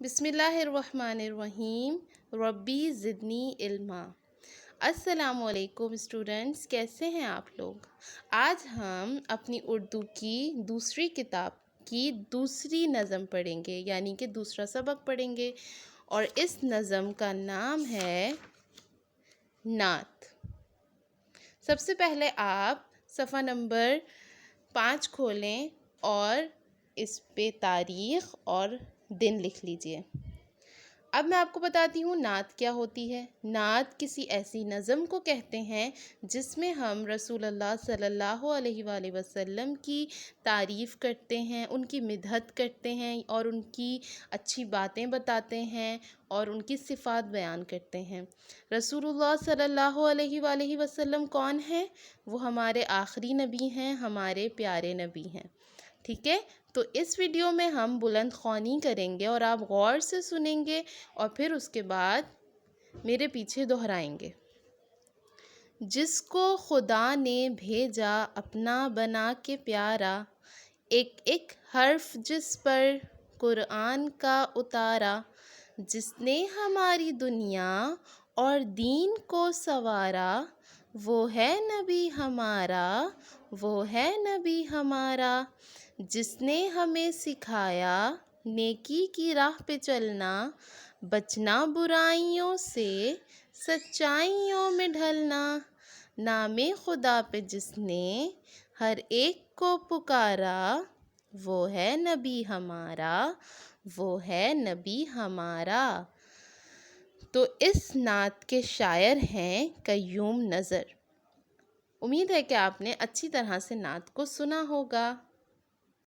بسم اللہ الرحمن الرحیم ربی زدنی علما۔ السلام علیکم اسٹوڈنٹس، کیسے ہیں آپ لوگ؟ آج ہم اپنی اردو کی دوسری کتاب کی دوسری نظم پڑھیں گے، یعنی کہ دوسرا سبق پڑھیں گے، اور اس نظم کا نام ہے نعت۔ سب سے پہلے آپ صفحہ نمبر 5 کھولیں اور اس پہ تاریخ اور دن لکھ لیجئے۔ اب میں آپ کو بتاتی ہوں نعت کیا ہوتی ہے۔ نعت کسی ایسی نظم کو کہتے ہیں جس میں ہم رسول اللہ صلی اللہ علیہ وآلہ وسلم کی تعریف کرتے ہیں، ان کی مدحت کرتے ہیں اور ان کی اچھی باتیں بتاتے ہیں اور ان کی صفات بیان کرتے ہیں۔ رسول اللہ صلی اللہ علیہ وآلہ وسلم کون ہیں؟ وہ ہمارے آخری نبی ہیں، ہمارے پیارے نبی ہیں، ٹھیک ہے؟ تو اس ویڈیو میں ہم بلند خوانی کریں گے اور آپ غور سے سنیں گے اور پھر اس کے بعد میرے پیچھے دہرائیں گے۔ جس کو خدا نے بھیجا اپنا بنا کے پیارا، ایک ایک حرف جس پر قرآن کا اتارا، جس نے ہماری دنیا اور دین کو سنوارا، وہ ہے نبی ہمارا، وہ ہے نبی ہمارا، جس نے ہمیں سکھایا نیکی کی راہ پہ چلنا، بچنا برائیوں سے سچائیوں میں ڈھلنا، نام خدا پہ جس نے ہر ایک کو پکارا، وہ ہے نبی ہمارا، وہ ہے نبی ہمارا۔ تو اس نعت کے شاعر ہیں قیوم نظر۔ امید ہے کہ آپ نے اچھی طرح سے نعت کو سنا ہوگا۔